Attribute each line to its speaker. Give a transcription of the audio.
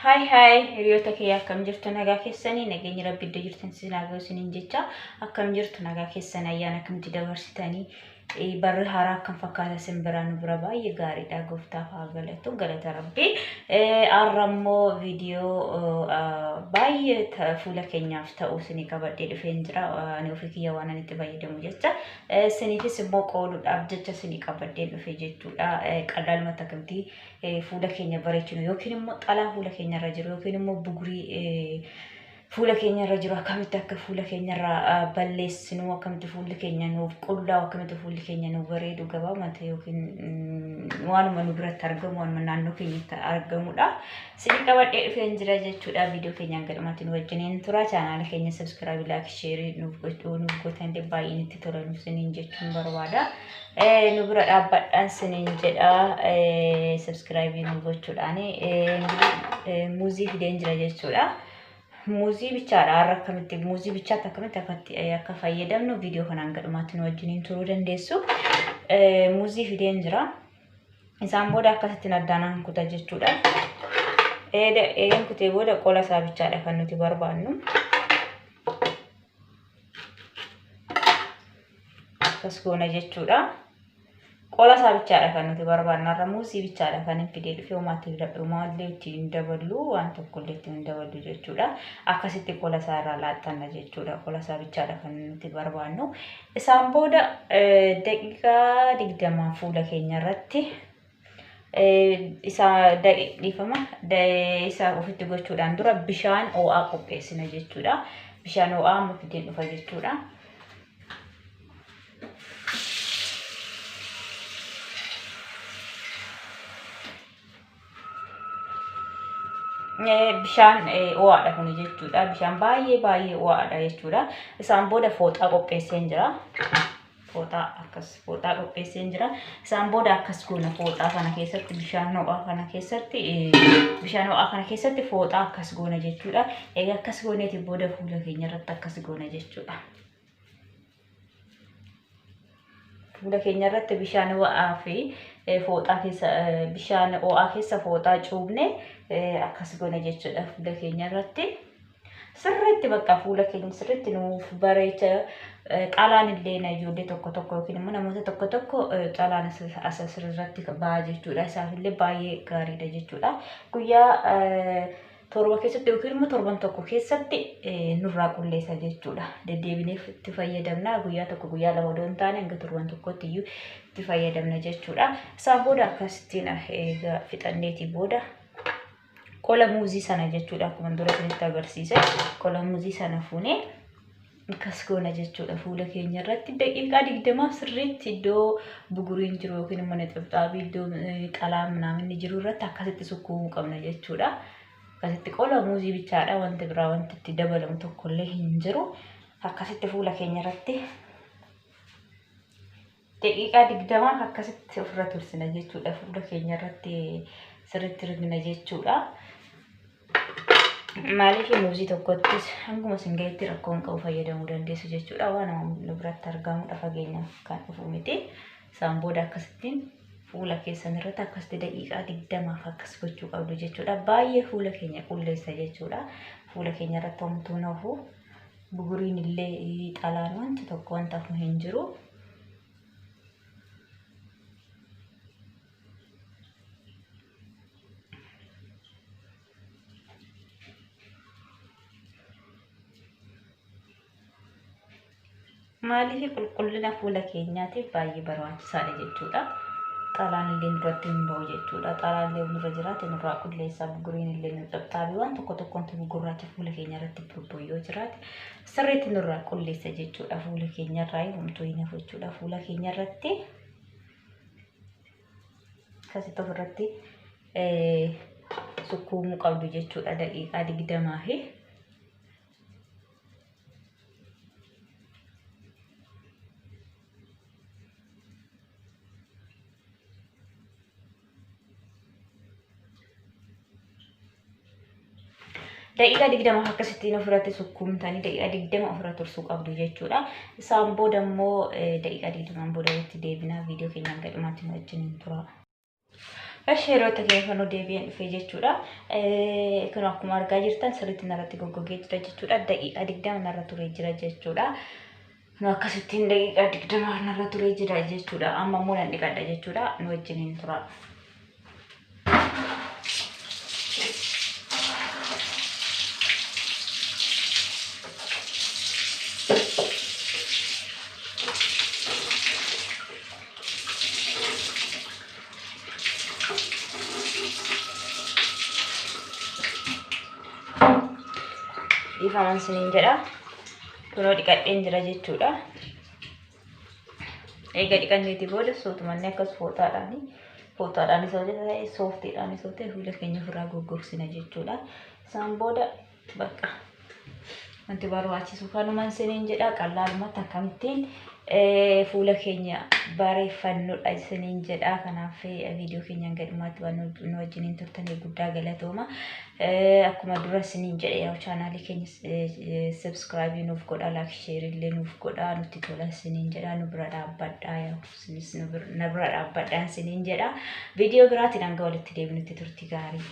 Speaker 1: Hai hiriyoota kiyya akkam jirtu nagaa keessanii nageenyi rabbi iddoo jirtan sinaa ga'u isiniin jecha akkam jirtu nagaa keessan ayyaana kamti dabarsitanii barri haaraa akkam fakkaata simbiraan bira baay'ee gaariidha gooftaaf haa galatu galata rabbi arrammoo viidiyoo baay'ee fuula keenyaaf ta'u isinii qabadhee dhufeen jira ani ofii kiyya waan ani itti fayyadamu jecha isiniifis immoo qooduudhaaf jecha isinii qabadhee dhufe jechuudha qadaalmata kamtii fuula keenya bareechinu yookiin immoo xalaa fuula keenya irra jiru yookiin immoo bugurii fuula keenya irra jiru akkamitti akka fuula keenya irra balleessinu akkamitti fuulli keenya nuuf qullaa akkamitti fuulli keenya nuuf bareedu gabaabumatti yookiin waanuma nu biratti argamu waanuma naannoo keenyatti argamudha. Isinii qabadhee dhufeen jira jechuudha. Viidiyoo keenyaan gadhumaatti nu wajjiniin tura. Chaanaala keenya subscribe, like, share nuuf gootan baay'een itti tolan isiniin jechuun barbaada. Nu bira dhaabbadhaan isiniin jedha subscribe nu gochuudhaan muuzii fideen jira jechuudha. Muuzii bichaadha har'a akkamitti muuzii bichaatti akkamitti akka fayyadamnu viidiyoo kanaan gadhumaatti nu wajjiniin turuu dandeessu. Muuzii fideen jira. Isaan booda akkasitti addaanaan kuta jechuudha. Eegan kutee booda qola isaa bichaadha kan nuti barbaannu. Akkas goona jechuudha. Qola isaa bichaadha kan nuti barbaannu. Har'a muuzii bichaadha kan hin fidee dhufe homaatti maallee ittiin daballu waan tokkollee ittiin daballu jechuudha. Akkasitti qola isaa irraa laaxxanna jechuudha. Qola isaa bichaadha kan nuti barbaannu. Isaan booda daqiiqaa 20 fuula keenya irratti isa dhiifama isa ofitti gochuudhaan dura bishaan ho'aa qopheessina jechuudha. Bishaan ho'aa amma fideen dhufa jechuudha. Bishaan ho'aadha kun jechuudha. Bishaan baay'ee ho'aadha jechuudha. Isaan booda fooxaa qopheesseen jira. Fooxaa qopheesseen jira. Isaan booda akkas goona fooxaa kana keessatti bishaan ho'aa kana keessatti fooxaa akkas goona jechuudha. Egaa akkas gooneeti booda fuula keenya irratti akkas goona jechuudha. Fuula keenya irratti bishaan ho'aa fi fooxaa keessa bishaan ho'aa keessa fooxaa cuubne akkas goona jechuudha. Fuula keenya irratti sirriitti bakka fuula keenya sirriitti nuuf bareecha. Xalaan illee na ijoollee tokko yookiin immoo namoota tokko xalaan asirratti ba'a jechuudha. Isaaf illee baay'ee gaariidha jechuudha. Guyyaa torba keessatti yookiin immoo torban tokko keessatti nurraa qulleessa jechuudha. Deddeebineef itti fayyadamna. Guyyaa tokko guyyaa lama odoo hin taane hanga torban tokkotti iyyuu itti fayyadamna jechuudha. Isaan booda akkasittiin egaa fixanneetii booda qola muuzii sana jechuudha. Akkuma dura isinitti agarsiise qola muuzii sana fuunee akkas goona jechuudha. Fuula keenya irratti daqiiqaa 20 sirriitti iddoo buguriin jiru yookiin immoo nexxabxaabii iddoo qalaa minaaminni jiru irratti akkasitti sukkuumuu qabna jechuudha. Akkasitti qola muuzii bichaadha. Wanti biraa wanti itti dabalamu tokkollee hin jiru. Akkasitti fuula keenya irratti daqiiqaa 20 akkasitti ofirra tursina jechuudha. Fuula keenya irratti sirriitti rigna jechuudha. Maaliif muuzii tokkottis hanguma singaatti rakkoon qabu fayyadamuu dandeessu jechuudha. Waan nu biratti argamudha fageenyaaf kan dhufu miti. Isaan booda akkasittiin fuula keessan irratti akkasitti daqiiqaa 20 akkas gochuu qabdu jechuudha. Baay'ee fuula keenya qulleessa jechuudha. Fuula keenya irratti homtuu nafu buguriin illee xalaan wanti tokko wanta hin jiru. Maaliif qulqullina fuula keenyaatiif baay'ee barbaachisaadha jechuudha. Xalaan illee nurratti hin ba'u jechuudha. Xalaan illee nurra jiraate nurraa qulleessaa buguriin illee nexxabxaabii waan tokko gurraacha fuula keenya irratti bobba'u yoo jiraate sirriitti nurraa qulleessa jechuudha. Fuula keenya irraa homtuu hin hafu jechuudha. Fuula keenya irratti akkasitti ofirratti sukkuumuu qabdu jechuudha. Daqiiqaa 20 fi daqiiqaa 20 akkasittiin ofirratti sukkuumtanii daqiiqaa 20 ofirra tursuu qabdu jechuudha. Isaan booda immoo daqiiqaa 20 booda itti deebinaa viidiyoo keenyaan gadhumaatti nu wajjin tura. Asheerota kee kan deebi'an dhufee jechuudha. Kun akkuma argaa jirtan sirriitti narratti goggogee jira jechuudha. Daqiiqaa 20 narra turee jira jechuudha. Nu akkasittiin daqiiqaa 20 narra turee jira jechuudha. Amma immoo nan dhiqadha jechuudha. Nu wajjiniin tura. Ifaman sinin jedha. Kunoo dhiqadheen jira jechuudha. Eega dhiqanneeti booda sootumanne akkas fooxaadhaan isa ta'e sooftiidhaan isa ta'e fuula keenya ofirraa goggogsina jechuudha. Isaan booda bakka wanti barbaachisu kanuman sinin jedha. Qalaalumatti akkamittiin fuula keenya bareeffannudha sinin jedha. Kanaaf viidiyoo keenyaan gadhumaatti waan nu wajjiniin turtanii guddaa galatooma. Akkuma dura sinin jedhe yaa chaanaalii keenya subscribe nuuf godha, like share illee nuuf godha, nutti tola sinin jedha. Nu bira dhaabbadhaa yaa sinis nu bira dhaabbadhaan sinin jedha. Viidiyoo biraatiin hanga walitti deebinutti turtii gaarii.